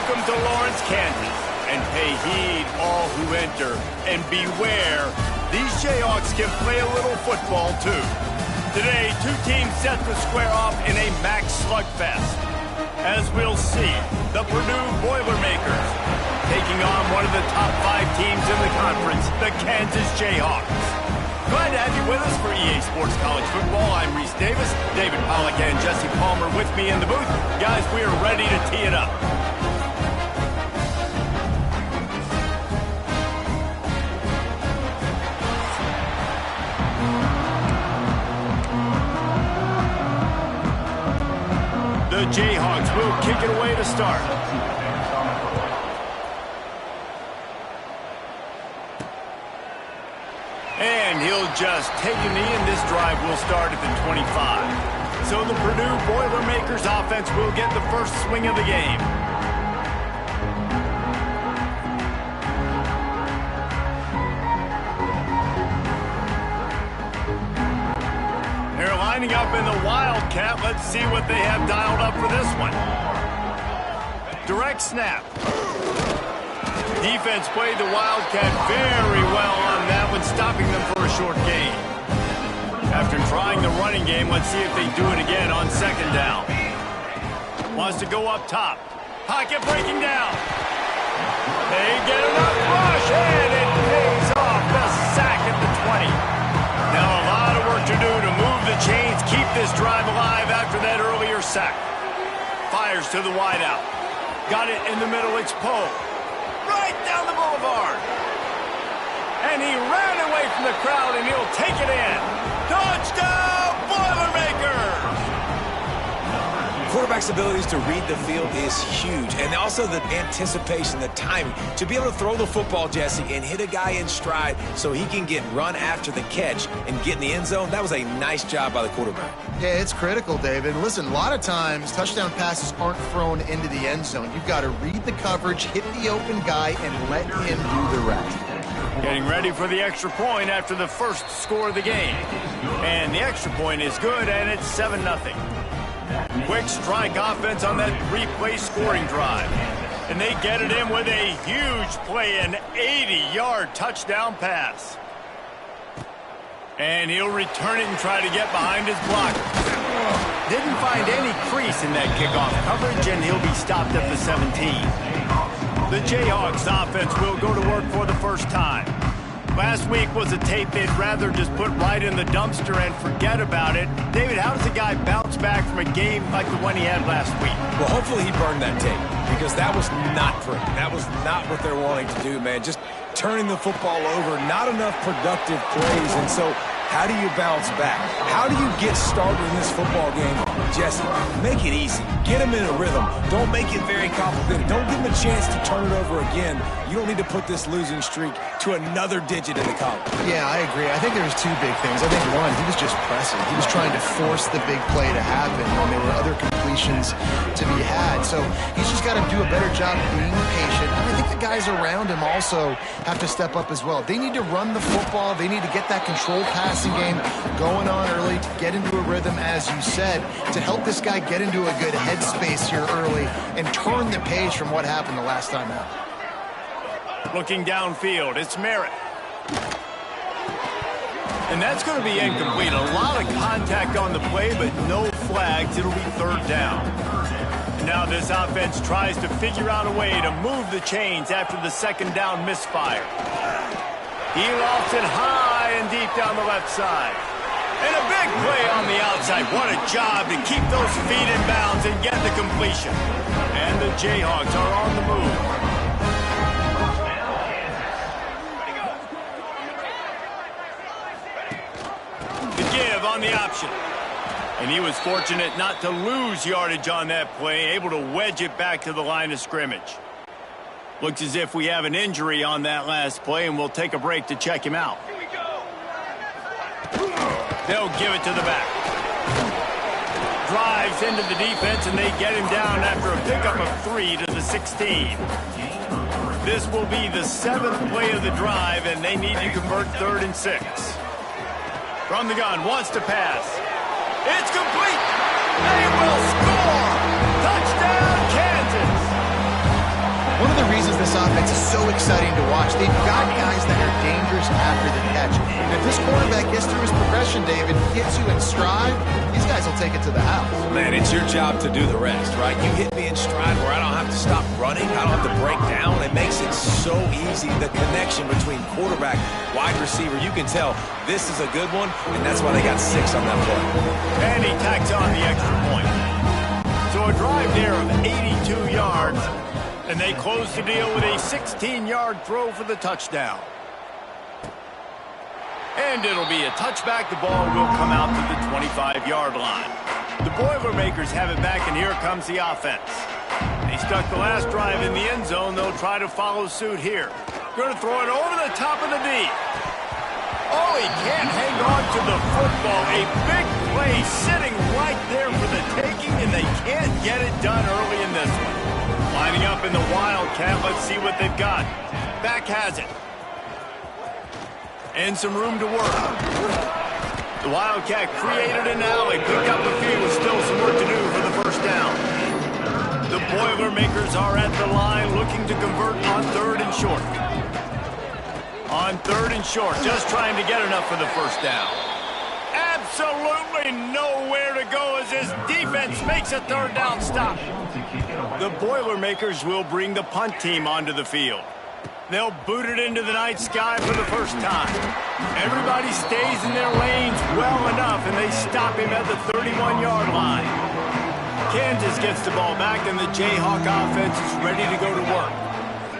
Welcome to Lawrence, Kansas. And pay heed, all who enter. And beware, these Jayhawks can play a little football, too. Today, two teams set to square off in a max slugfest. As we'll see, the Purdue Boilermakers taking on one of the top 5 teams in the conference, the Kansas Jayhawks. Glad to have you with us for EA Sports College Football. I'm Reese Davis, David Pollack and Jesse Palmer with me in the booth. Guys, we are ready to tee it up. The Jayhawks will kick it away to start. And he'll just take a knee, and this drive will start at the 25. So the Purdue Boilermakers offense will get the first swing of the game. They're lining up in the Wildcat. Let's see what they have dialed up for this one. Direct snap. Defense played the Wildcat very well on that one, stopping them for a short gain. After trying the running game, let's see if they do it again on second down. Wants to go up top. Pocket breaking down. They get enough rush, and it pays off. The sack at the 20. Now a lot of work to do to move the chains, keep this drive alive after that earlier sack. Fires to the wideout. Got it in the middle, it's Poe. Right down the boulevard. And he ran away from the crowd, and he'll take it in. Touchdown, Boilermakers! Quarterback's abilities to read the field is huge, and also the anticipation, the timing. To be able to throw the football, Jesse, and hit a guy in stride so he can get run after the catch and get in the end zone, that was a nice job by the quarterback. Yeah, it's critical, David. Listen, a lot of times touchdown passes aren't thrown into the end zone. You've got to read the coverage, hit the open guy, and let him do the rest. Getting ready for the extra point after the first score of the game. And the extra point is good, and it's 7-0. Quick strike offense on that 3-play scoring drive. And they get it in with a huge play, an 80-yard touchdown pass. And he'll return it and try to get behind his blocker. Didn't find any crease in that kickoff coverage, and he'll be stopped at the 17. The Jayhawks offense will go to work for the first time. Last week was a tape they'd rather just put right in the dumpster and forget about it. David, how does a guy bounce back from a game like the one he had last week? Well, hopefully he burned that tape, because that was not pretty. That was not what they're wanting to do, man. Just turning the football over, not enough productive plays, and so how do you bounce back? How do you get started in this football game? Jesse, make it easy. Get him in a rhythm. Don't make it very complicated. Don't give him a chance to turn it over again. You don't need to put this losing streak to another digit in the column. Yeah, I agree. I think there's two big things. I think, one, he was just pressing. He was trying to force the big play to happen when there were other completions to be had. So he's just got to do a better job being patient. And I think the guys around him also have to step up as well. They need to run the football. They need to get that controlled passing game going on early to get into a rhythm, as you said, to help this guy get into a good headspace here early and turn the page from what happened the last time out. Looking downfield, it's Merritt. And that's going to be incomplete. A lot of contact on the play, but no flags. It'll be third down. Now this offense tries to figure out a way to move the chains after the second down misfire. He lofts it high and deep down the left side. And a big play on the outside. What a job to keep those feet in bounds and get the completion. And the Jayhawks are on the move. The give on the option. And he was fortunate not to lose yardage on that play, able to wedge it back to the line of scrimmage. Looks as if we have an injury on that last play, and we'll take a break to check him out. They'll give it to the back. Drives into the defense, and they get him down after a pickup of 3 to the 16. This will be the 7th play of the drive, and they need to convert 3rd and 6. From the gun, wants to pass. It's complete. They will score. Touchdown, Kansas. reasons this offense is so exciting to watch. They've got guys that are dangerous after the catch. And if this quarterback gets through his progression, David, gets you in stride, these guys will take it to the house. Man, it's your job to do the rest, right? You hit me in stride where I don't have to stop running. I don't have to break down. It makes it so easy. The connection between quarterback, wide receiver, you can tell this is a good one, and that's why they got 6 on that play. And he tacks on the extra point. So a drive there of 82 yards, and they close the deal with a 16-yard throw for the touchdown. And it'll be a touchback. The ball will come out to the 25-yard line. The Boilermakers have it back, and here comes the offense. They stuck the last drive in the end zone. They'll try to follow suit here. Going to throw it over the top of the D. Oh, he can't hang on to the football. A big play sitting right there for the taking, and they can't get it done early in this one. Lining up in the Wildcat. Let's see what they've got. Back has it. And some room to work. The Wildcat created an alley. Picked up the field with still some work to do for the first down. The Boilermakers are at the line looking to convert on 3rd and short. On 3rd and short, just trying to get enough for the first down. Absolutely nowhere to go as this defense makes a 3rd down stop. The Boilermakers will bring the punt team onto the field. They'll boot it into the night sky for the first time. Everybody stays in their lanes well enough, and they stop him at the 31-yard line. Kansas gets the ball back, and the Jayhawk offense is ready to go to work.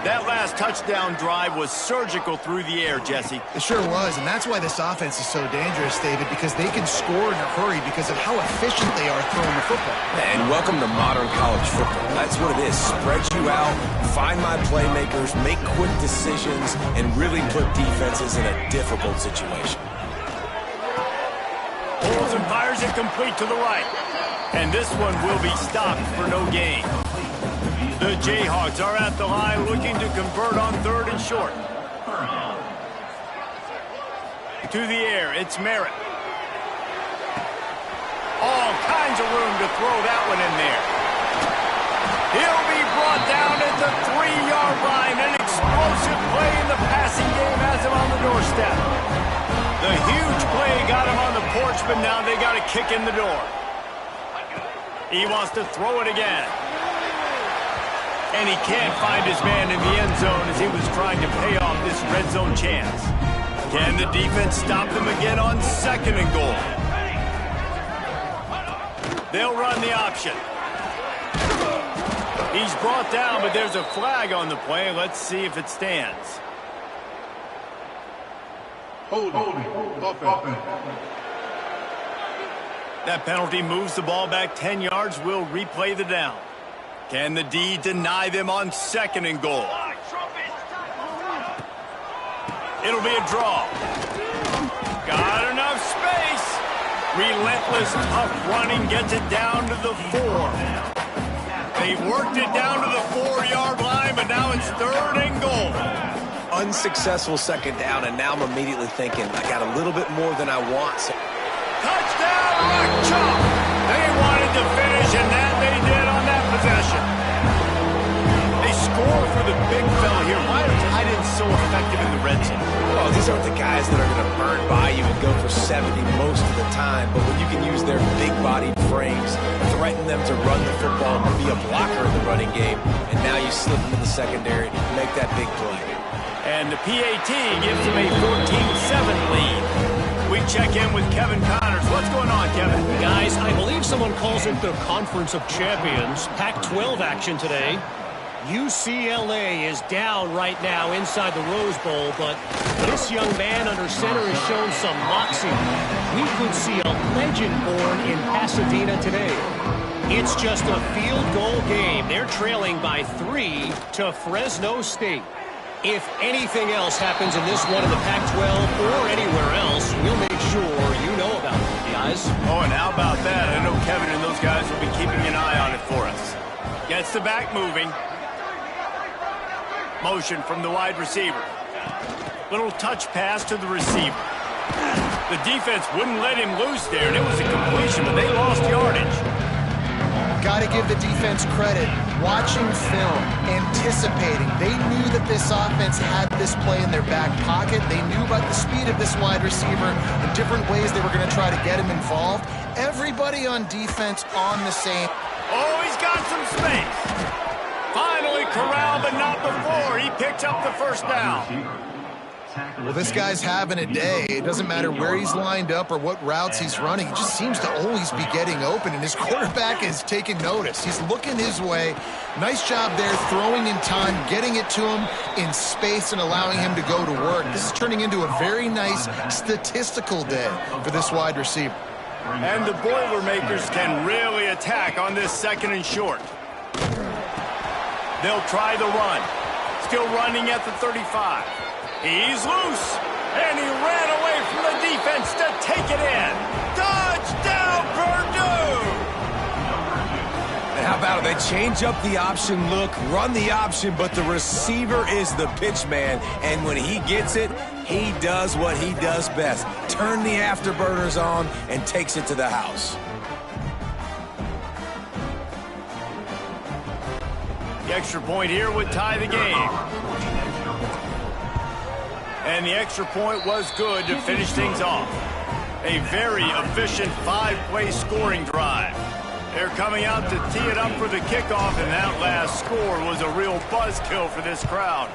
That last touchdown drive was surgical through the air, Jesse. It sure was, and that's why this offense is so dangerous, David, because they can score in a hurry because of how efficient they are throwing the football. And welcome to modern college football. That's what it is. Spread you out, find my playmakers, make quick decisions, and really put defenses in a difficult situation. Pulls and fires it complete to the right. And this one will be stopped for no gain. The Jayhawks are at the line looking to convert on 3rd and short. To the air, it's Merritt. All kinds of room to throw that one in there. He'll be brought down at the 3-yard line. An explosive play in the passing game has him on the doorstep. The huge play got him on the porch, but now they got a kick in the door. He wants to throw it again. And he can't find his man in the end zone as he was trying to pay off this red zone chance. Can the defense stop them again on 2nd and goal? They'll run the option. He's brought down, but there's a flag on the play. Let's see if it stands. That penalty moves the ball back 10 yards. We'll replay the down. Can the D deny them on 2nd and goal? It'll be a draw. Got enough space. Relentless, tough running gets it down to the 4. They worked it down to the 4-yard line, but now it's 3rd and goal. Unsuccessful 2nd down, and now I'm immediately thinking, I got a little bit more than I want. So touchdown, Rock Chalk. They wanted to finish, and that they did on that possession. They score for the big fella here. Why are tight ends so effective in the red zone? Well, these aren't the guys that are going to burn by you and go for 70 most of the time, but when you can use their big-bodied frames, threaten them to run the football and be a blocker in the running game, and now you slip them in the secondary, make that big play. And the PAT gives them a 14-7 lead. We check in with Kevin Connors. What's going on, Kevin? Guys, I believe someone calls it the Conference of Champions. Pac-12 action today. UCLA is down right now inside the Rose Bowl, but this young man under center has shown some moxie. We could see a legend born in Pasadena today. It's just a field goal game. They're trailing by 3 to Fresno State. If anything else happens in this one in the Pac-12 or anywhere else, we'll make sure you know about it, guys. Oh, and how about that? I know Kevin and those guys will be keeping an eye on it for us. Gets the back moving. Motion from the wide receiver. Little touch pass to the receiver. The defense wouldn't let him loose there, and it was a completion, but they lost yardage. Got to give the defense credit. Watching film, anticipating. They knew that this offense had this play in their back pocket. They knew about the speed of this wide receiver and different ways they were going to try to get him involved. Everybody on defense on the same. Oh, he's got some space. Finally corralled, but not before. He picks up the first down. Well, this guy's having a day. It doesn't matter where he's lined up or what routes he's running. He just seems to always be getting open, and his quarterback is taking notice. He's looking his way. Nice job there, throwing in time, getting it to him in space and allowing him to go to work. This is turning into a very nice statistical day for this wide receiver. And the Boilermakers can really attack on this 2nd and short. They'll try the run. Still running at the 35. He's loose, and he ran away from the defense to take it in. Touchdown, Purdue! And how about it? They change up the option look, run the option, but the receiver is the pitch man, and when he gets it, he does what he does best. Turn the afterburners on and takes it to the house. The extra point here would tie the game. And the extra point was good to finish things off. A very efficient 5-play scoring drive. They're coming out to tee it up for the kickoff, and that last score was a real buzzkill for this crowd.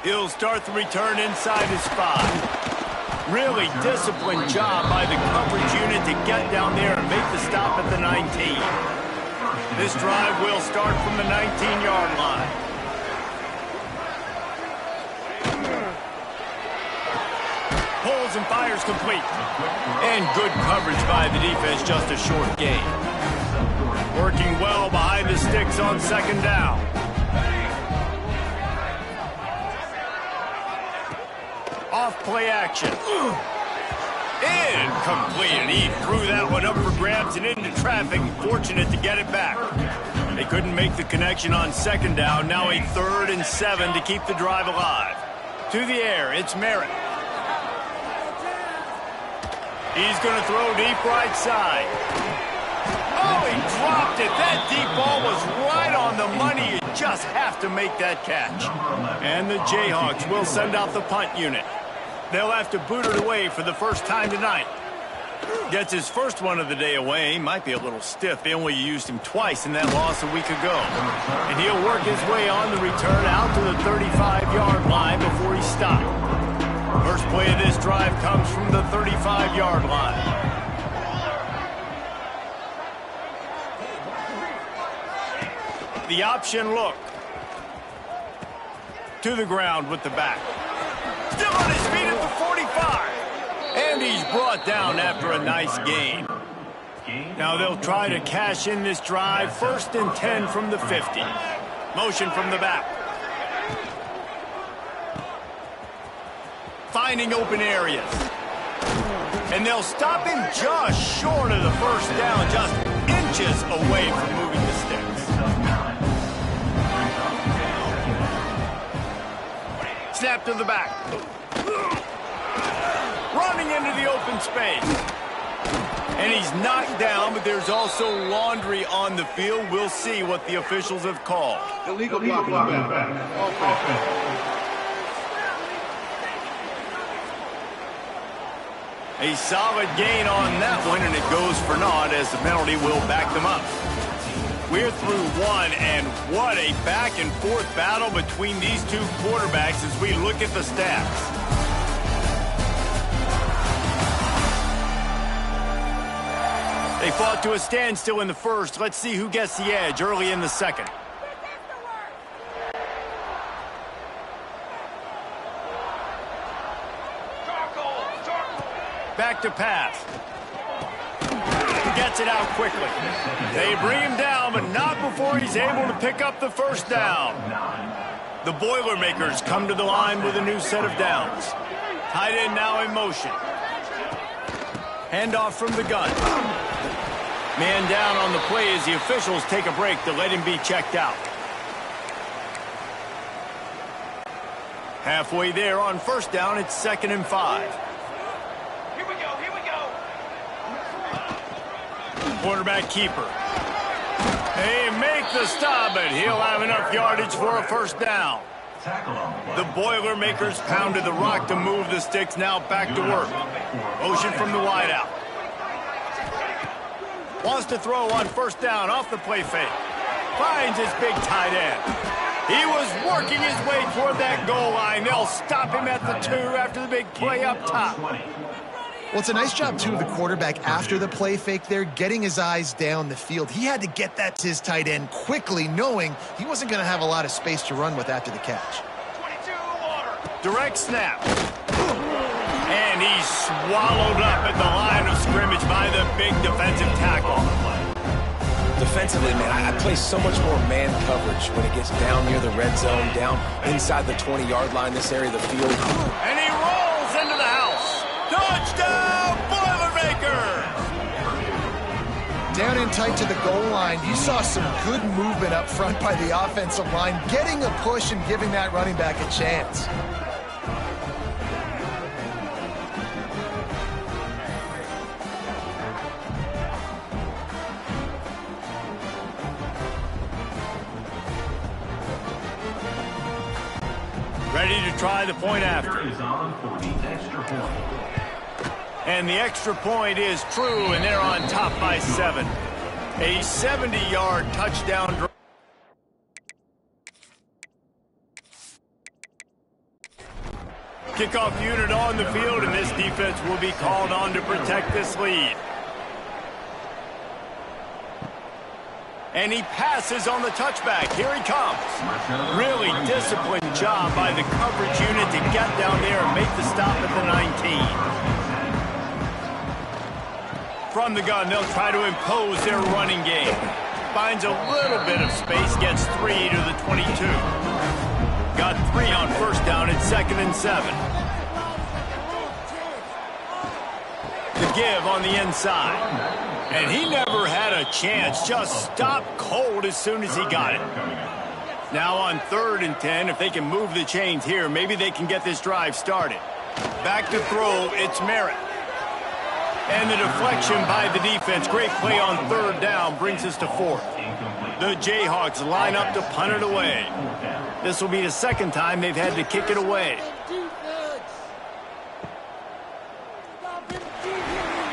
He'll start the return inside his 5. Really disciplined job by the coverage unit to get down there and make the stop at the 19. This drive will start from the 19-yard line. Pulls and fires complete. And good coverage by the defense, just a short gain. Working well behind the sticks on 2nd down. Off play action. Incomplete, and he threw that one up for grabs and into traffic. Fortunate to get it back. They couldn't make the connection on 2nd down. Now a 3rd and 7 to keep the drive alive. To the air, it's Merritt. He's going to throw deep right side. Oh, he dropped it. That deep ball was right on the money. You just have to make that catch. And the Jayhawks will send out the punt unit. They'll have to boot it away for the first time tonight. Gets his first one of the day away. Might be a little stiff. They only used him twice in that loss a week ago. And he'll work his way on the return out to the 35-yard line before he stopped. First play of this drive comes from the 35-yard line. The option look. To the ground with the back. Still on his feet at the 45. And he's brought down after a nice gain. Now they'll try to cash in this drive. 1st and 10 from the 50. Motion from the back. Finding open areas. And they'll stop him just short of the first down, just inches away from moving the sticks. Snap to the back. Running into the open space. And he's knocked down, but there's also laundry on the field. We'll see what the officials have called. Illegal block. A solid gain on that one, and it goes for naught as the penalty will back them up. We're through one, and what a back-and-forth battle between these two quarterbacks as we look at the stats. They fought to a standstill in the first. Let's see who gets the edge early in the second. Back to pass. Gets it out quickly. They bring him down, but not before he's able to pick up the first down. The Boilermakers come to the line with a new set of downs. Tight end now in motion. Handoff from the gun. Man down on the play as the officials take a break to let him be checked out. Halfway there on first down, it's 2nd and 5. quarterback keeper. They make the stop, but he'll have enough yardage for a first down. The Boilermakers pounded the rock to move the sticks, now back to work. Motion from the wideout. Wants to throw on first down off the play fake. Finds his big tight end. He was working his way toward that goal line. They'll stop him at the 2 after the big play up top. Well, it's a nice job, too, of the quarterback after the play fake there, getting his eyes down the field. He had to get that to his tight end quickly, knowing he wasn't going to have a lot of space to run with after the catch. Direct snap. And he's swallowed up at the line of scrimmage by the big defensive tackle. Defensively, man, I play so much more man coverage when it gets down near the red zone, down inside the 20-yard line, this area of the field. And he rolls into the house. Touchdown, Boilermakers! Down in tight to the goal line, you saw some good movement up front by the offensive line, getting a push and giving that running back a chance. Ready to try the point after. And the extra point is true, and they're on top by 7. A 70-yard touchdown drive. Kickoff unit on the field, and this defense will be called on to protect this lead. And he passes on the touchback. Here he comes. Really disciplined job by the coverage unit to get down there and make the stop at the 19. From the gun, they'll try to impose their running game. Finds a little bit of space, gets 3 to the 22. Got 3 on first down at 2nd and 7. The give on the inside. And he never had a chance, just stopped cold as soon as he got it. Now on 3rd and 10, if they can move the chains here, maybe they can get this drive started. Back to throw, it's Merritt. And the deflection by the defense, great play on 3rd down, brings us to 4th. The Jayhawks line up to punt it away. This will be the 2nd time they've had to kick it away.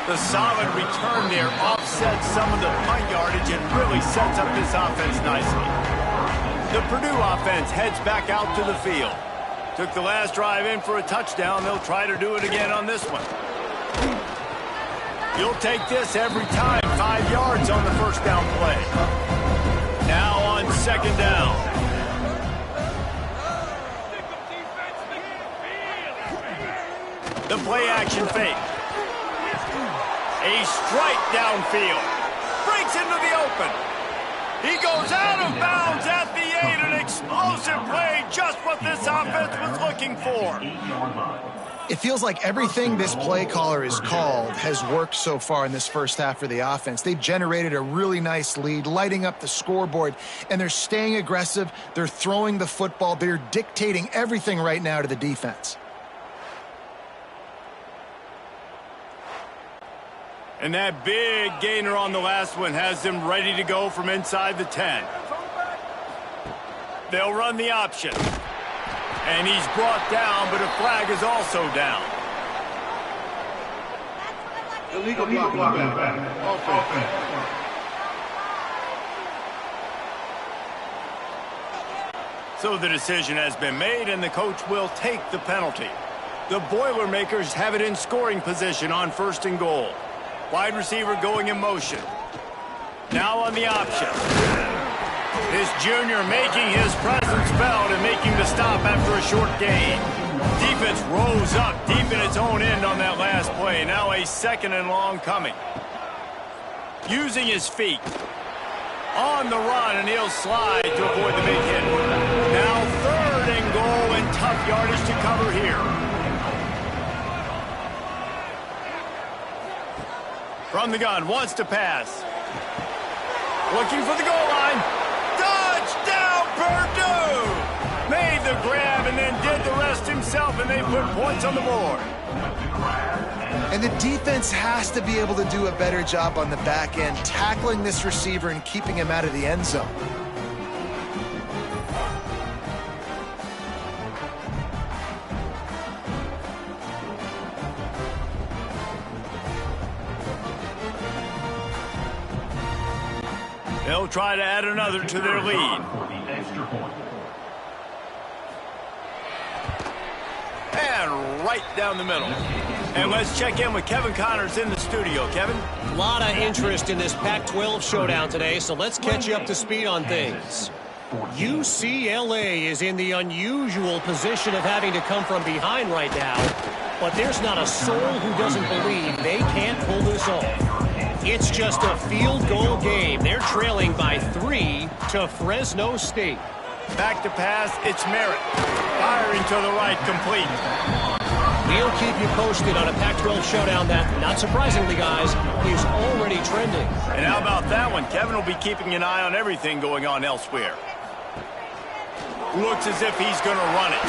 The solid return there offsets some of the punt yardage and really sets up this offense nicely. The Purdue offense heads back out to the field. Took the last drive in for a touchdown. They'll try to do it again on this one. You'll take this every time. 5 yards on the first down play. Now on 2nd down. The play action fake. A strike downfield. Breaks into the open. He goes out of bounds at the 8. An explosive play. Just what this offense was looking for. It feels like everything this play caller has called has worked so far in this first half for the offense. They've generated a really nice lead, lighting up the scoreboard, and they're staying aggressive. They're throwing the football. They're dictating everything right now to the defense. And that big gainer on the last one has them ready to go from inside the 10. They'll run the option. And he's brought down, but a flag is also down. Illegal block. Offense. So the decision has been made, and the coach will take the penalty. The Boilermakers have it in scoring position on 1st and goal. Wide receiver going in motion. Now on the option. This junior making his presence felt and making the stop after a short gain. Defense rose up deep in its own end on that last play. Now a 2nd and long coming. Using his feet. On the run, and he'll slide to avoid the big hit. Now 3rd and goal, and tough yardage to cover here. From the gun, wants to pass. Looking for the goal line. Touchdown, Purdue! Made the grab and then did the rest. just himself, and they put points on the board. And the defense has to be able to do a better job on the back end, tackling this receiver and keeping him out of the end zone. They'll try to add another to their lead. And right down the middle. And let's check in with Kevin Connors in the studio. Kevin? A lot of interest in this Pac-12 showdown today, so let's catch you up to speed on things. UCLA is in the unusual position of having to come from behind right now, but there's not a soul who doesn't believe they can't pull this off. It's just a field goal game. They're trailing by 3 to Fresno State. Back to pass, it's Merritt. Firing to the right, complete. We'll keep you posted on a Pac-12 showdown that, not surprisingly, guys, is already trending. And how about that one? Kevin will be keeping an eye on everything going on elsewhere. Looks as if he's going to run it.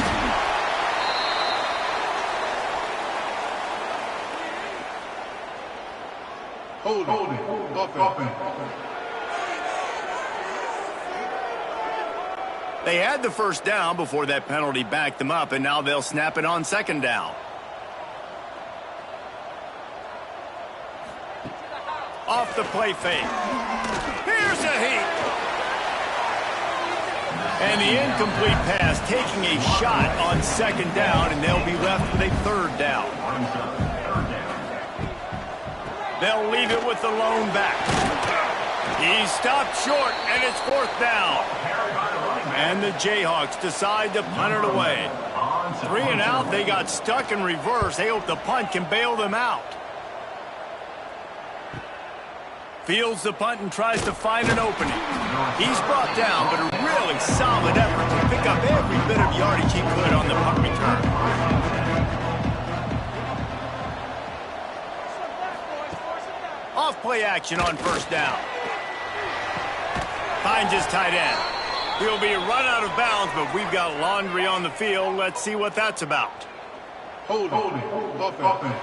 Hold it. Offense. They had the first down before that penalty backed them up, and now they'll snap it on second down. Off the play fake. Here's a heat. And the incomplete pass taking a shot on second down, and they'll be left with a third down. They'll leave it with the lone back. He stopped short, and it's fourth down. And the Jayhawks decide to punt it away. 3 and out, they got stuck in reverse. They hope the punt can bail them out. Fields the punt and tries to find an opening. He's brought down, but a really solid effort to pick up every bit of yardage he could on the punt return. Off play action on first down. Finds his tight end. He'll be run out of bounds, but we've got laundry on the field. Let's see what that's about. Hold it. Offense.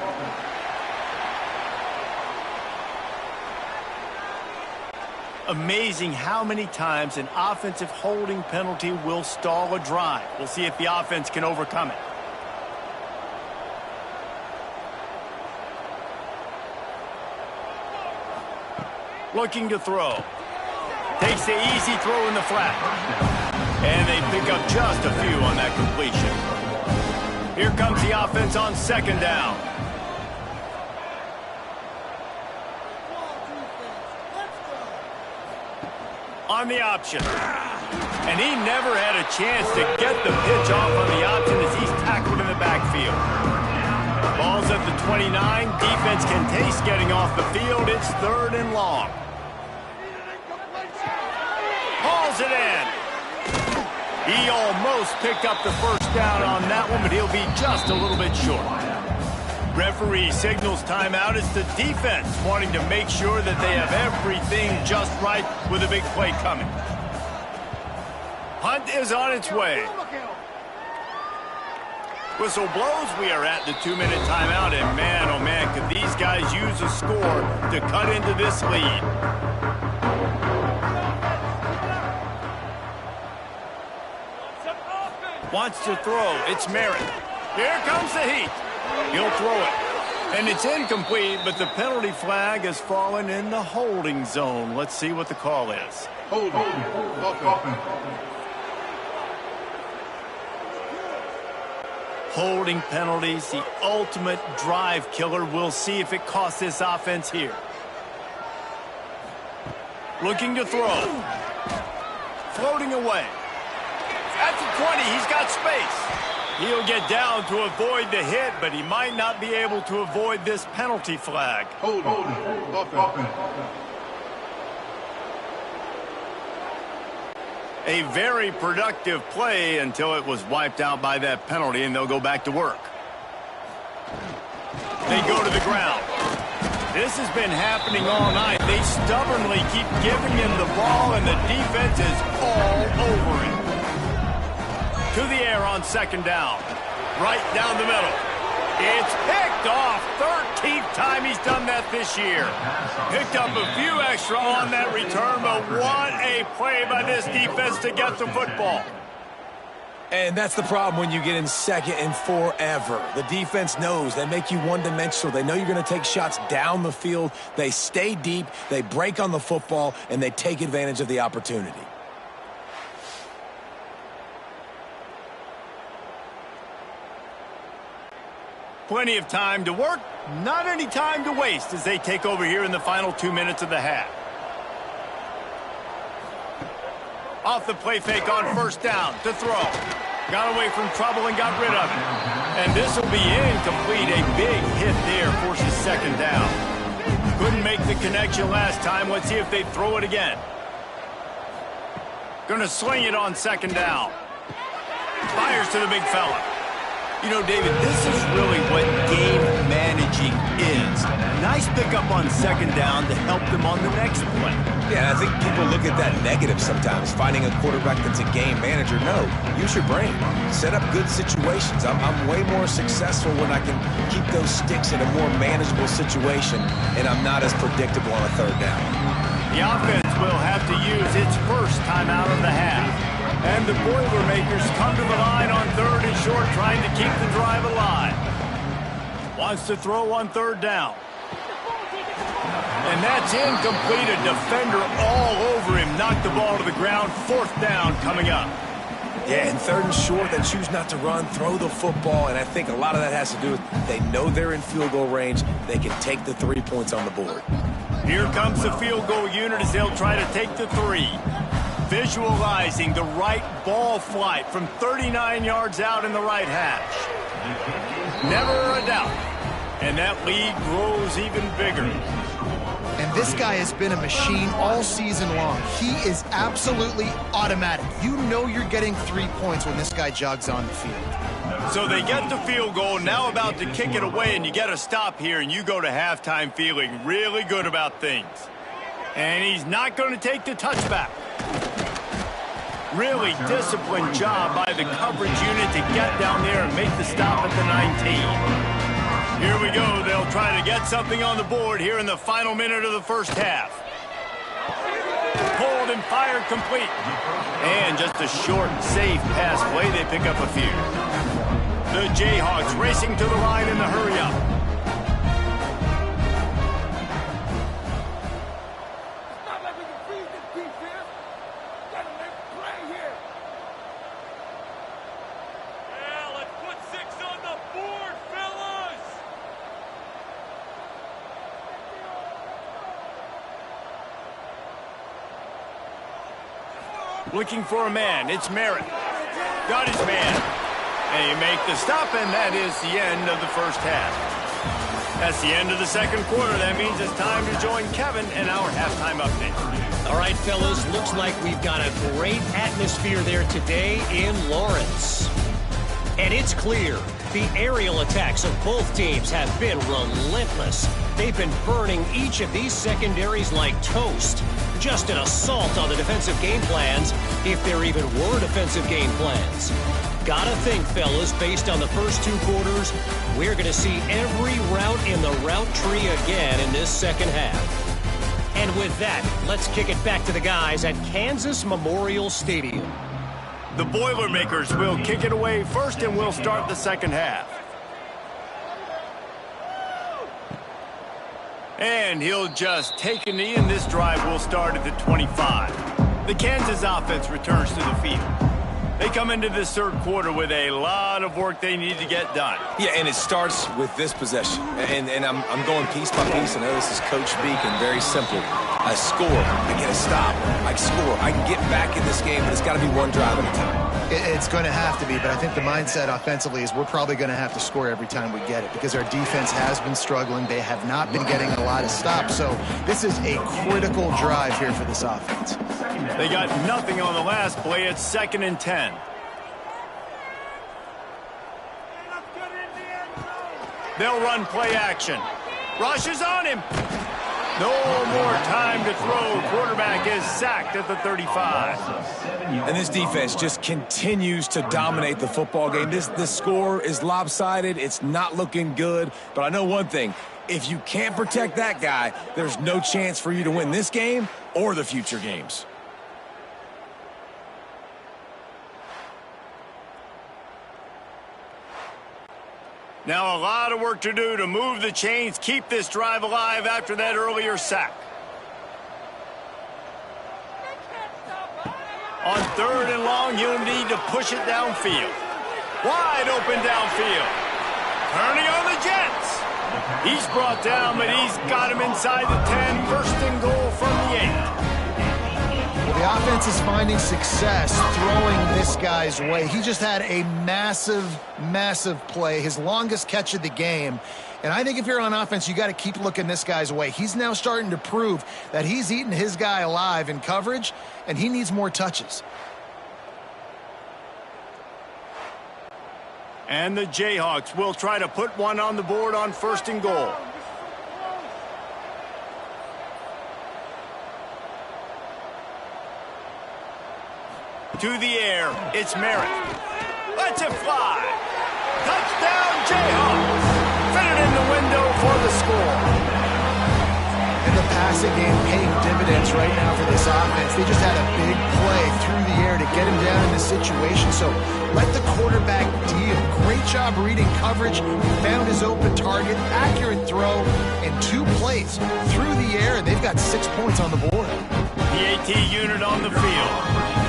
Amazing how many times an offensive holding penalty will stall a drive. We'll see if the offense can overcome it. Looking to throw. Takes the easy throw in the flat. And they pick up just a few on that completion. Here comes the offense on second down. On the option. And he never had a chance to get the pitch off on the option as he's tackled in the backfield. Ball's at the 29. Defense can taste getting off the field. It's third and long. Hauls it in. He almost picked up the first down on that one, but he'll be just a little bit short. Referee signals timeout. It's the defense wanting to make sure that they have everything just right with a big play coming. Punt is on its way. Whistle blows. We are at the 2-minute timeout, and man, oh man, could these guys use a score to cut into this lead. Wants to throw. It's Merritt. Here comes the heat. He'll throw it. And it's incomplete, but the penalty flag has fallen in the holding zone. Let's see what the call is. Hold it. Holding penalties, the ultimate drive killer. We'll see if it costs this offense here. Looking to throw. Floating away. At the 20, he's got space. He'll get down to avoid the hit, but he might not be able to avoid this penalty flag. Hold it. Offense. A very productive play until it was wiped out by that penalty, and they'll go back to work. They go to the ground. This has been happening all night. They stubbornly keep giving him the ball, and the defense is all over it. To the air on second down. right down the middle. It's picked off. 13th time he's done that this year. Picked up a few extra on that return, but what a play by this defense to get the football. And that's the problem when you get in second and forever. The defense knows. They make you one-dimensional. They know you're going to take shots down the field. They stay deep, they break on the football, and they take advantage of the opportunity. Plenty of time to work, not any time to waste as they take over here in the final 2 minutes of the half. Off the play fake on first down to throw. Got away from trouble and got rid of it. And this will be incomplete. A big hit there forces second down. Couldn't make the connection last time. Let's see if they throw it again. Gonna sling it on second down. Fires to the big fella. You know, David, this is really what game managing is. Nice pickup on second down to help them on the next play. Yeah, I think people look at that negative sometimes, finding a quarterback that's a game manager. No, use your brain. Set up good situations. I'm way more successful when I can keep those sticks in a more manageable situation, and I'm not as predictable on a third down. The offense will have to use its first timeout of the half. And the Boilermakers come to the line on third and short, trying to keep the drive alive. Wants to throw on third down. And that's incomplete. A defender all over him. Knocked the ball to the ground. Fourth down coming up. Yeah, and third and short, they choose not to run, throw the football, and I think a lot of that has to do with they know they're in field goal range. They can take the 3 points on the board. Here comes the field goal unit as they'll try to take the 3. Visualizing the right ball flight from 39 yards out in the right hash. Never a doubt. And that lead grows even bigger. And this guy has been a machine all season long. He is absolutely automatic. You know you're getting 3 points when this guy jogs on the field. So they get the field goal, now about to kick it away, and you get a stop here, and you go to halftime feeling really good about things. And he's not going to take the touchback. Really disciplined job by the coverage unit to get down there and make the stop at the 19. Here we go. They'll try to get something on the board here in the final minute of the first half. Pulled and fired complete. And just a short, safe pass play. They pick up a few. The Jayhawks racing to the line in the hurry-up. Looking for a man. It's Merritt. Got his man. And you make the stop, and that is the end of the first half. That's the end of the second quarter. That means it's time to join Kevin in our halftime update. All right, fellas, looks like we've got a great atmosphere there today in Lawrence. And it's clear the aerial attacks of both teams have been relentless. They've been burning each of these secondaries like toast. Just an assault on the defensive game plans, if there even were defensive game plans. Gotta think, fellas, based on the first 2 quarters, we're going to see every route in the route tree again in this second half. And with that, let's kick it back to the guys at Kansas Memorial Stadium. The Boilermakers will kick it away first, and we'll start the second half. And he'll just take a knee, and this drive will start at the 25. The Kansas offense returns to the field. They come into this third quarter with a lot of work they need to get done. Yeah, and it starts with this possession. And I'm going piece by piece. I know this is coach speak and very simple. I score, I get a stop, I score. I can get back in this game, but it's got to be one drive at a time. It's going to have to be, but I think the mindset offensively is we're probably going to have to score every time we get it because our defense has been struggling. They have not been getting a lot of stops, so this is a critical drive here for this offense. They got nothing on the last play. It's 2nd and 10. They'll run play action. Rush is on him. No more time to throw. Quarterback is sacked at the 35. And this defense just continues to dominate the football game. This score is lopsided. It's not looking good. But I know one thing. If you can't protect that guy, there's no chance for you to win this game or the future games. Now a lot of work to do to move the chains, keep this drive alive after that earlier sack. On 3rd and long, you'll need to push it downfield. Wide open downfield. Turning on the Jets. He's brought down, but he's got him inside the 10. First and goal from the 8. Well, the offense is finding success throwing this guy's way. He just had a massive, massive play, his longest catch of the game. And I think if you're on offense, you got to keep looking this guy's way. He's now starting to prove that he's eating his guy alive in coverage, and he needs more touches. And the Jayhawks will try to put one on the board on 1st and goal. To the air, it's Merritt. Lets it fly. Touchdown, Jayhawks. Fit it in the window for the score. And the passing game paying dividends right now for this offense. They just had a big play through the air to get him down in this situation. So let the quarterback deal. Great job reading coverage. He found his open target. Accurate throw in 2 plays through the air. And they've got 6 points on the board. The AT unit on the field.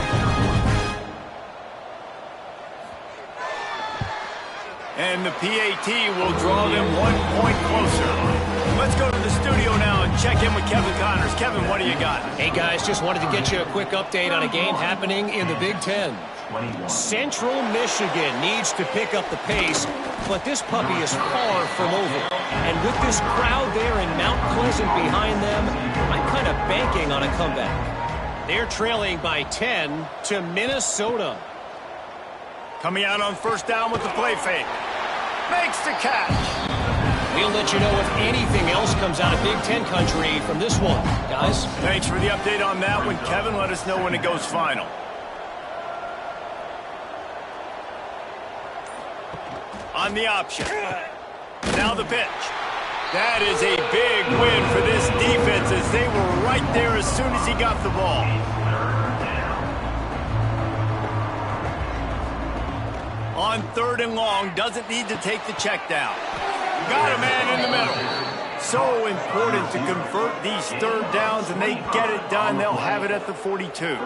And the PAT will draw them 1 point closer. Let's go to the studio now and check in with Kevin Connors. Kevin, what do you got? Hey, guys, just wanted to get you a quick update on a game happening in the Big Ten. Central Michigan needs to pick up the pace, but this puppy is far from over. And with this crowd there in Mount Pleasant behind them, I'm kind of banking on a comeback. They're trailing by 10 to Minnesota. Coming out on 1st down with the play fake. Makes the catch. We'll let you know if anything else comes out of Big Ten country from this one, guys. Thanks for the update on that one, Kevin. Let us know when it goes final. On the option. Now the pitch. That is a big win for this defense as they were right there as soon as he got the ball. On 3rd and long, doesn't need to take the check down. Got a man in the middle. So important to convert these 3rd downs, and they get it done. They'll have it at the 42.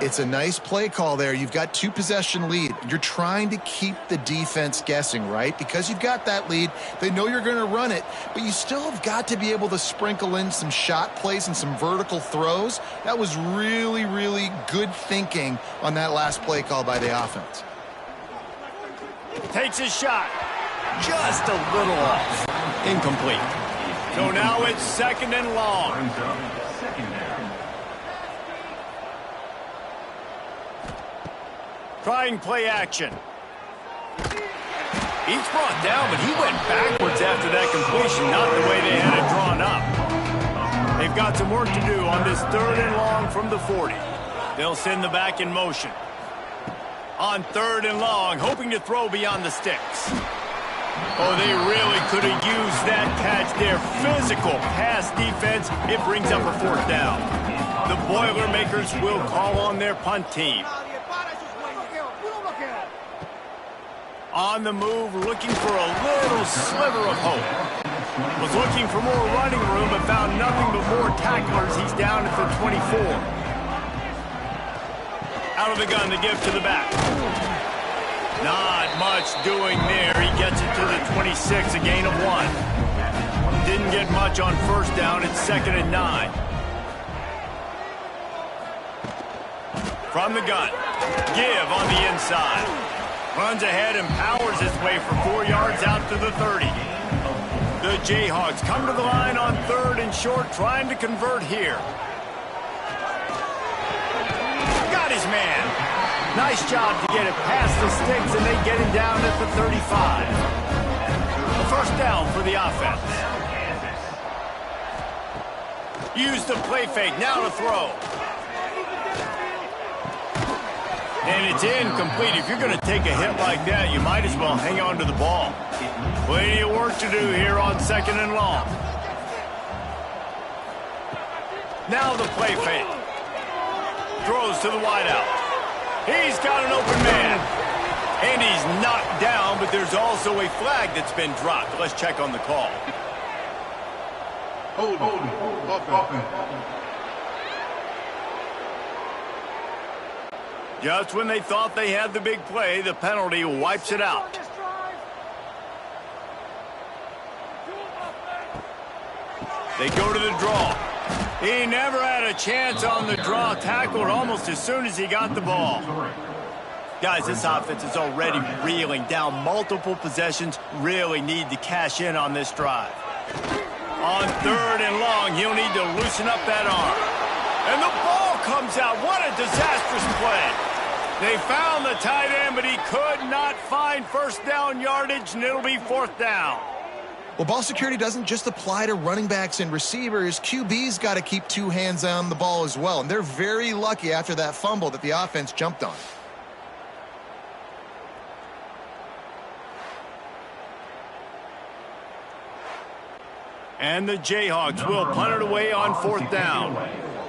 It's a nice play call there. You've got 2-possession lead. You're trying to keep the defense guessing, right? Because you've got that lead. They know you're going to run it, but you still have got to be able to sprinkle in some shot plays and some vertical throws. That was really, really good thinking on that last play call by the offense. Takes his shot. Just a little off. Incomplete. So now it's 2nd and long. Trying play action. He's brought down, but he went backwards after that completion, not the way they had it drawn up. They've got some work to do on this 3rd and long from the 40. They'll send the back in motion. On 3rd and long, hoping to throw beyond the sticks. Oh, they really could have used that catch there. Physical pass defense. It brings up a 4th down. The Boilermakers will call on their punt team. On the move, looking for a little sliver of hope. Was looking for more running room, but found nothing but more tacklers. He's down at the 24. Out of the gun to give to the back. Not much doing there. He gets it to the 26, a gain of 1. Didn't get much on 1st down. It's 2nd and 9. From the gun. Give on the inside. Runs ahead and powers his way for 4 yards out to the 30. The Jayhawks come to the line on 3rd and short, trying to convert here. Got his man. Nice job to get it past the sticks, and they get him down at the 35. A 1st down for the offense. Use the play fake. Now to throw. And it's incomplete. If you're going to take a hit like that, you might as well hang on to the ball. Plenty of work to do here on 2nd and long. Now the play fake. Throws to the wideout. He's got an open man. And he's knocked down, but there's also a flag that's been dropped. Let's check on the call. Hold it. Just when they thought they had the big play, the penalty wipes it out. They go to the draw. He never had a chance on the draw. Tackled almost as soon as he got the ball. Guys, this offense is already reeling down multiple possessions. Really need to cash in on this drive. On 3rd and long, he'll need to loosen up that arm. And the ball comes out. What a disastrous play. They found the tight end, but he could not find first down yardage, and it'll be 4th down. Well, ball security doesn't just apply to running backs and receivers. QB's got to keep 2 hands on the ball as well. And they're very lucky after that fumble that the offense jumped on. And the Jayhawks will punt it away on 4th down.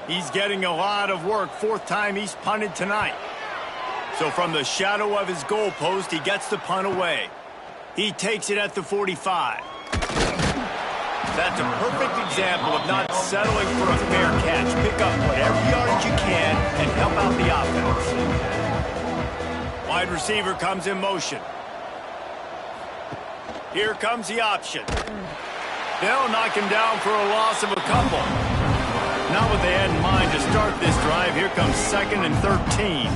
He's getting a lot of work. 4th time he's punted tonight. So from the shadow of his goalpost, he gets the punt away. He takes it at the 45. That's a perfect example of not settling for a fair catch. Pick up whatever yardage you can and help out the offense. Wide receiver comes in motion. Here comes the option. They'll knock him down for a loss of a couple. Not what they had in mind to start this drive. Here comes 2nd and 13.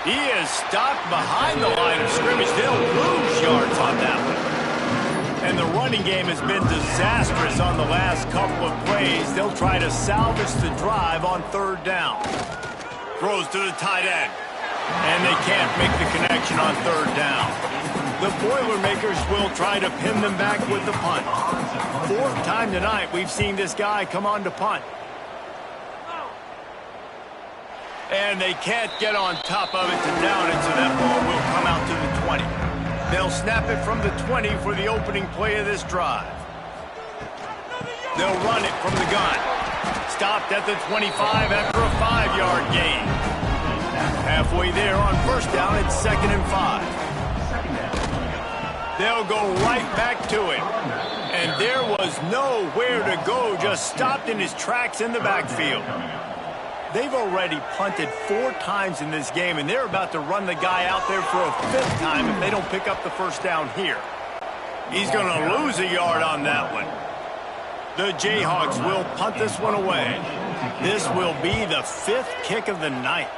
He is stopped behind the line of scrimmage. They'll lose yards on that one. And the running game has been disastrous on the last couple of plays. They'll try to salvage the drive on 3rd down. Throws to the tight end. And they can't make the connection on 3rd down. The Boilermakers will try to pin them back with the punt. 4th time tonight we've seen this guy come on to punt. And they can't get on top of it to down it, so that ball will come out to the 20. They'll snap it from the 20 for the opening play of this drive. They'll run it from the gun. Stopped at the 25 after a 5-yard gain. Halfway there on 1st down, it's 2nd and 5. They'll go right back to it. And there was nowhere to go, just stopped in his tracks in the backfield. They've already punted 4 times in this game, and they're about to run the guy out there for a 5th time if they don't pick up the first down here. He's going to lose a yard on that one. The Jayhawks will punt this one away. This will be the 5th kick of the night.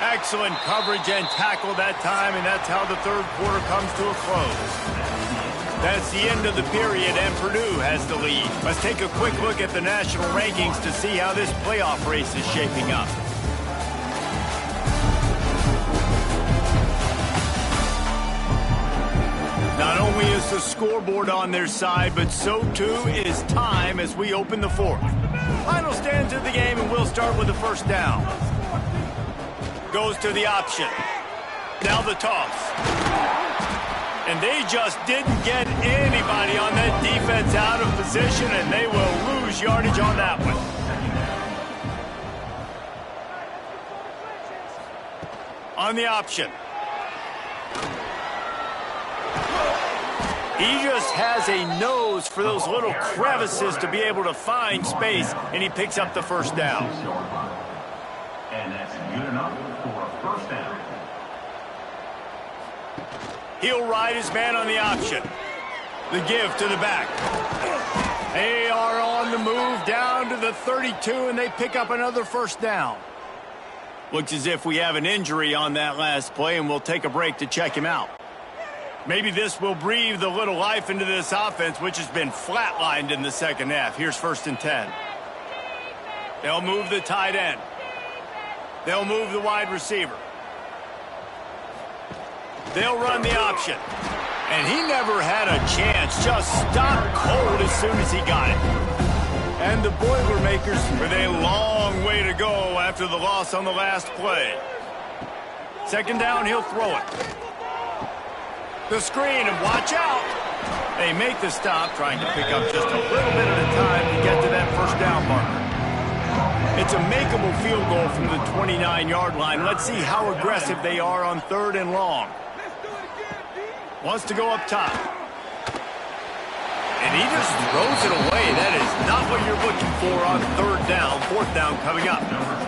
Excellent coverage and tackle that time, and that's how the 3rd quarter comes to a close. That's the end of the period, and Purdue has the lead. Let's take a quick look at the national rankings to see how this playoff race is shaping up. Not only is the scoreboard on their side, but so too is time as we open the 4th. Final stands of the game, and we'll start with the 1st down. Goes to the option. Now the toss. And they just didn't get anybody on that defense out of position, and they will lose yardage on that one. On the option. He just has a nose for those little crevices to be able to find space, and he picks up the 1st down. And that's good enough for a 1st down. He'll ride his man on the option. The give to the back. They are on the move down to the 32, and they pick up another 1st down. Looks as if we have an injury on that last play, and we'll take a break to check him out. Maybe this will breathe a little life into this offense, which has been flatlined in the 2nd half. Here's 1st and 10. They'll move the tight end. They'll move the wide receiver. They'll run the option. And he never had a chance. Just stopped cold as soon as he got it. And the Boilermakers with a long way to go after the loss on the last play. Second down, he'll throw it. The screen, and watch out. They make the stop, trying to pick up just a little bit at a time to get to that first down marker. It's a makeable field goal from the 29-yard line. Let's see how aggressive they are on 3rd and long. Wants to go up top. And he just throws it away. That is not what you're looking for on 3rd down. 4th down coming up.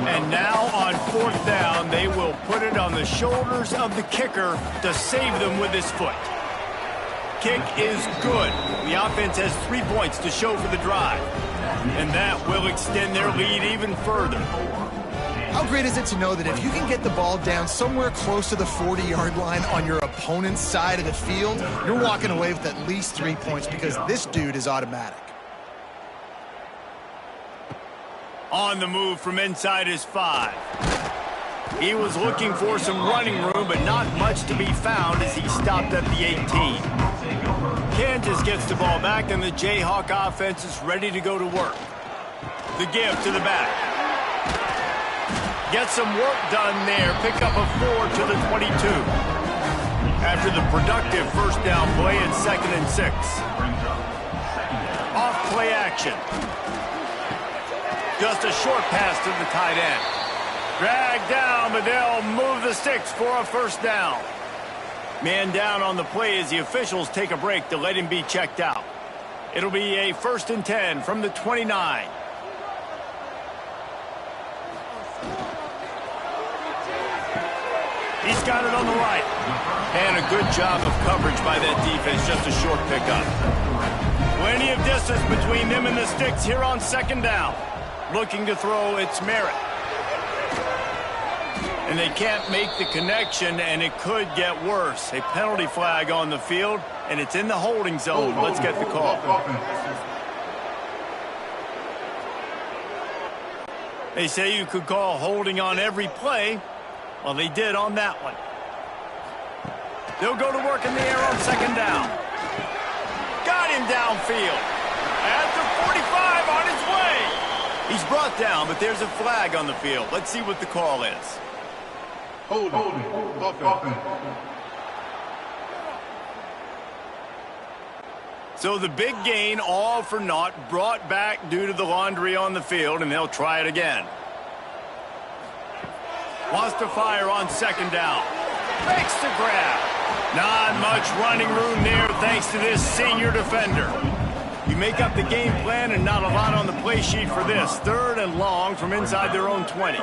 And now on 4th down, they will put it on the shoulders of the kicker to save them with his foot. Kick is good. The offense has 3 points to show for the drive. And that will extend their lead even further. How great is it to know that if you can get the ball down somewhere close to the 40-yard line on your opponent's side of the field, you're walking away with at least 3 points because this dude is automatic. On the move from inside his 5. He was looking for some running room, but not much to be found as he stopped at the 18. Kansas gets the ball back, and the Jayhawk offense is ready to go to work. The give to the back. Get some work done there. Pick up a 4 to the 22. After the productive first down play at 2nd and 6. Off play action. Just a short pass to the tight end. Dragged down, but they'll move the sticks for a first down. Man down on the play as the officials take a break to let him be checked out. It'll be a 1st and 10 from the 29. He's got it on the right. And a good job of coverage by that defense. Just a short pickup. Plenty of distance between them and the sticks here on 2nd down. Looking to throw, it's Merritt. And they can't make the connection, and it could get worse. A penalty flag on the field, and it's in the holding zone. Let's get the call. They say you could call holding on every play. Well, they did on that one. They'll go to work in the air on 2nd down. Got him downfield. At the 45 on his way. He's brought down, but there's a flag on the field. Let's see what the call is. Holding. So the big gain, all for naught, brought back due to the laundry on the field, and they'll try it again. Wants to fire on 2nd down. Makes the grab. Not much running room there thanks to this senior defender. You make up the game plan and not a lot on the play sheet for this. 3rd and long from inside their own 20.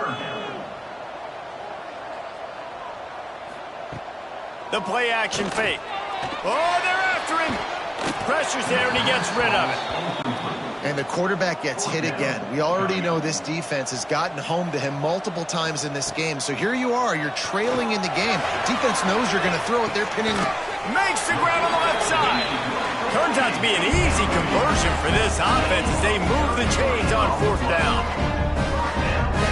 The play action fake. Oh, they're after him. Pressure's there and he gets rid of it. And the quarterback gets hit again. We already know this defense has gotten home to him multiple times in this game. So here you are, you're trailing in the game. Defense knows you're going to throw it. They're pinning. Makes the grab on the left side. Turns out to be an easy conversion for this offense as they move the chains on 4th down.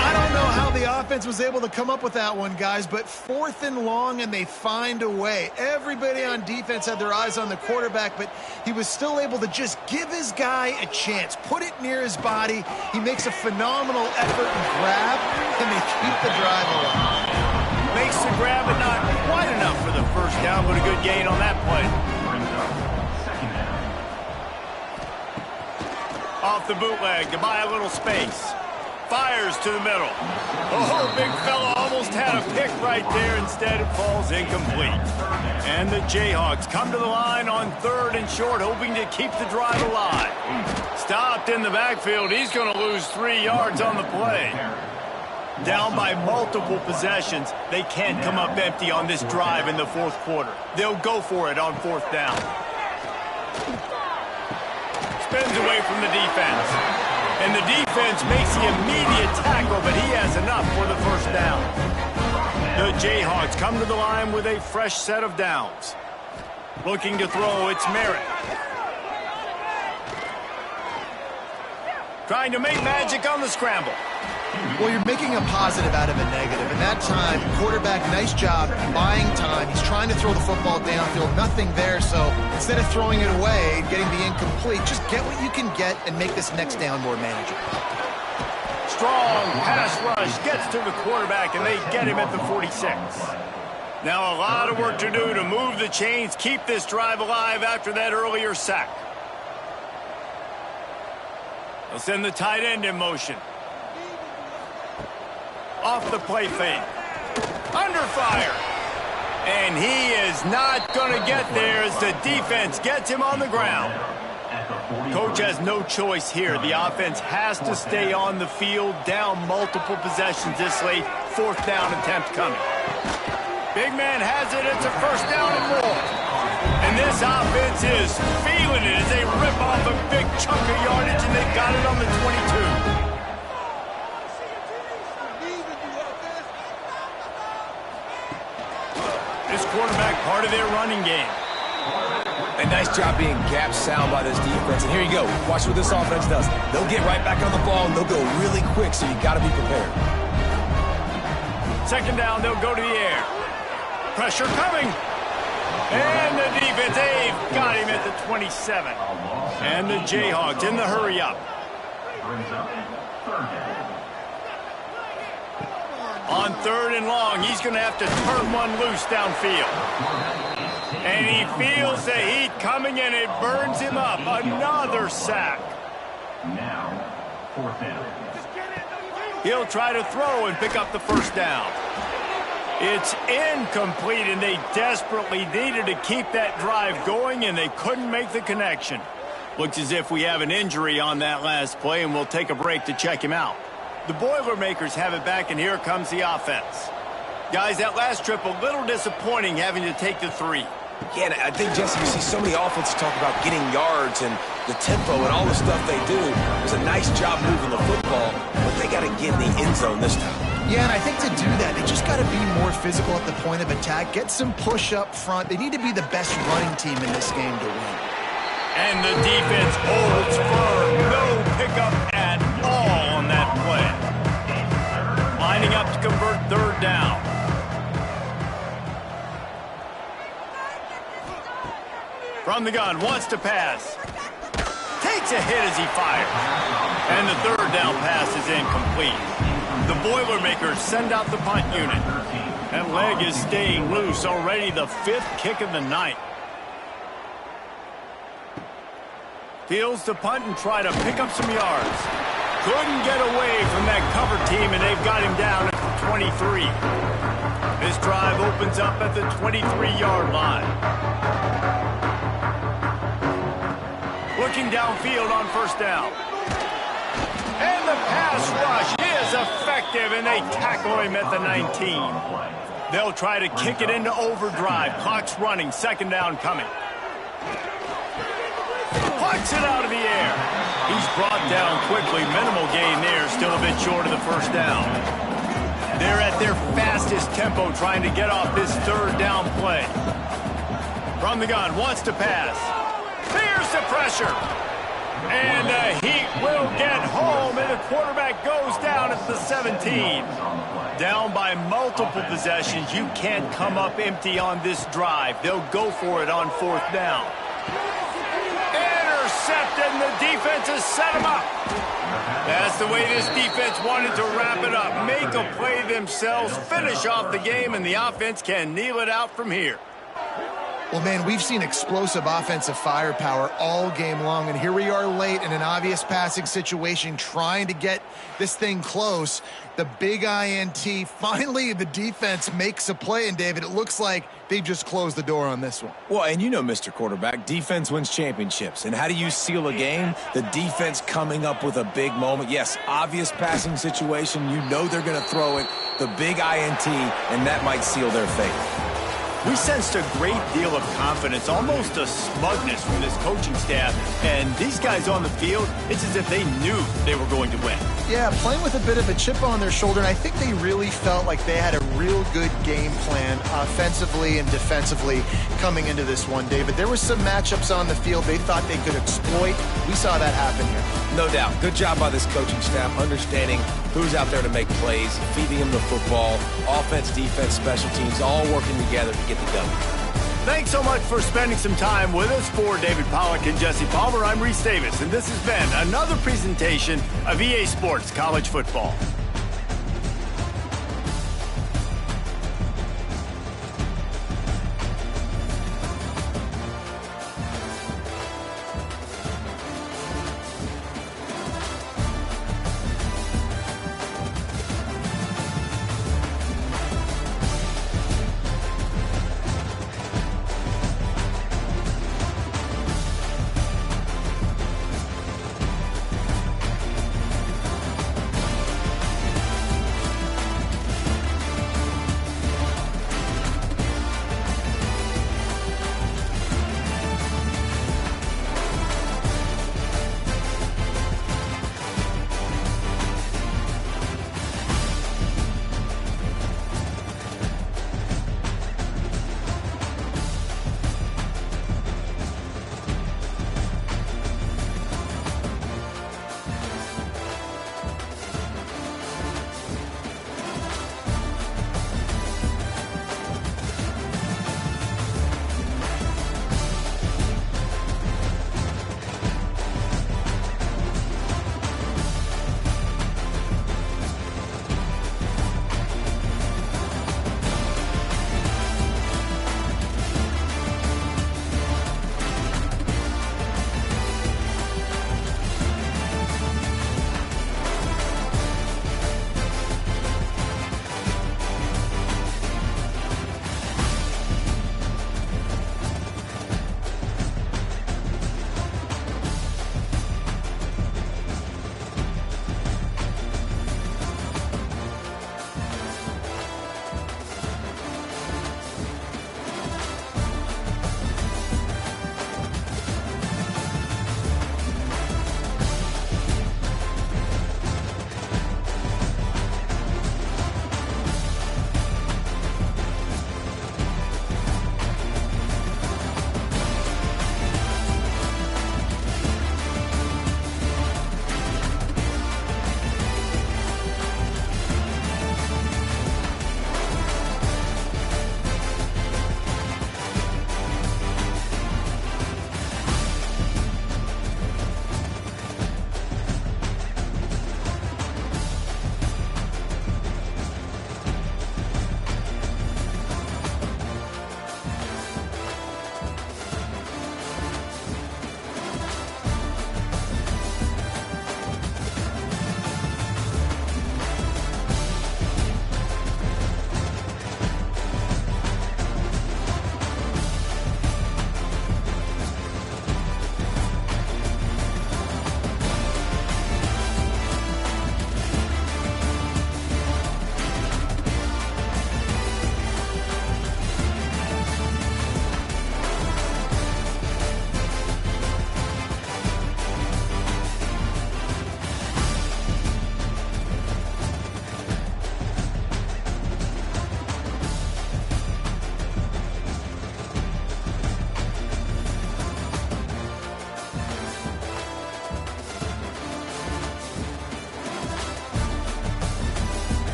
I don't know how the offense was able to come up with that one, guys, but 4th and long, and they find a way. Everybody on defense had their eyes on the quarterback, but he was still able to just give his guy a chance, put it near his body. He makes a phenomenal effort and grab, and they keep the drive alive. Makes the grab, but not quite enough for the first down, but a good gain on that play. Off the bootleg to buy a little space. Fires to the middle. Oh, big fella almost had a pick right there. Instead, it falls incomplete. And the Jayhawks come to the line on 3rd and short, hoping to keep the drive alive. Stopped in the backfield. He's going to lose 3 yards on the play. Down by multiple possessions. They can't come up empty on this drive in the 4th quarter. They'll go for it on 4th down. Spins away from the defense. And the defense makes the immediate tackle, but he has enough for the first down. The Jayhawks come to the line with a fresh set of downs. Looking to throw, it's Merritt. Trying to make magic on the scramble. Well, you're making a positive out of a negative. And that time, quarterback, nice job buying time. He's trying to throw the football downfield. Nothing there. So instead of throwing it away, getting the incomplete, just get what you can get and make this next down more manageable. Strong pass rush gets to the quarterback, and they get him at the 46. Now a lot of work to do to move the chains, keep this drive alive after that earlier sack. They'll send the tight end in motion. Off the play fake. Under fire. And he is not going to get there as the defense gets him on the ground. Coach has no choice here. The offense has to stay on the field, down multiple possessions this late. 4th down attempt coming. Big man has it. It's a 1st down and more. And this offense is feeling it as they rip off a big chunk of yardage, and they've got it on the 22. This quarterback part of their running game. A nice job being gap sound by this defense. And here you go. Watch what this offense does. They'll get right back on the ball, and they'll go really quick, so you got to be prepared. 2nd down, they'll go to the air. Pressure coming. And the defense, they've got him at the 27. And the Jayhawks in the hurry up. On 3rd and long, he's going to have to turn one loose downfield. And he feels the heat coming, and it burns him up. Another sack. Now, 4th down. He'll try to throw and pick up the 1st down. It's incomplete, and they desperately needed to keep that drive going, and they couldn't make the connection. Looks as if we have an injury on that last play, and we'll take a break to check him out. The Boilermakers have it back, and here comes the offense. Guys, that last trip a little disappointing having to take the 3. Yeah, and I think, Jesse, you see so many offenses talk about getting yards and the tempo and all the stuff they do. It was a nice job moving the football, but they got to get in the end zone this time. Yeah, and I think to do that, they just got to be more physical at the point of attack, get some push up front. They need to be the best running team in this game to win. And the defense holds firm. No pickup at all on that play. Lining up to convert 3rd down. From the gun, wants to pass. Takes a hit as he fires. And the 3rd down pass is incomplete. The Boilermakers send out the punt unit. That leg is staying loose, already the 5th kick of the night. Fields to punt and try to pick up some yards. Couldn't get away from that cover team, and they've got him down at the 23. This drive opens up at the 23-yard line. Looking downfield on 1st down. And the pass rush is effective, and they tackle him at the 19. They'll try to kick it into overdrive. Clock's running. 2nd down coming. Plucks it out of the air. He's brought down quickly. Minimal gain there. Still a bit short of the 1st down. They're at their fastest tempo trying to get off this 3rd down play. From the gun, wants to pass. Fears the pressure. And the Heat will get home, and the quarterback goes down at the 17. Down by multiple possessions. You can't come up empty on this drive. They'll go for it on 4th down. Intercepted, and the defense has set him up. That's the way this defense wanted to wrap it up. Make a play themselves, finish off the game, and the offense can kneel it out from here. Well, man, we've seen explosive offensive firepower all game long, and here we are late in an obvious passing situation trying to get this thing close. The big INT, finally the defense makes a play, and David, it looks like they just closed the door on this one. Well, and you know, Mr. Quarterback, defense wins championships. And how do you seal a game? The defense coming up with a big moment. Yes, obvious passing situation. You know they're going to throw it. The big INT, and that might seal their fate. We sensed a great deal of confidence, almost a smugness from this coaching staff. And these guys on the field, it's as if they knew they were going to win. Yeah, playing with a bit of a chip on their shoulder, and I think they really felt like they had a real good game plan offensively and defensively coming into this one, David. There were some matchups on the field they thought they could exploit. We saw that happen here. No doubt. Good job by this coaching staff understanding who's out there to make plays, feeding them the football, offense, defense, special teams, all working together to get the W. Thanks so much for spending some time with us. For David Pollack and Jesse Palmer, I'm Reese Davis, and this has been another presentation of EA Sports College Football.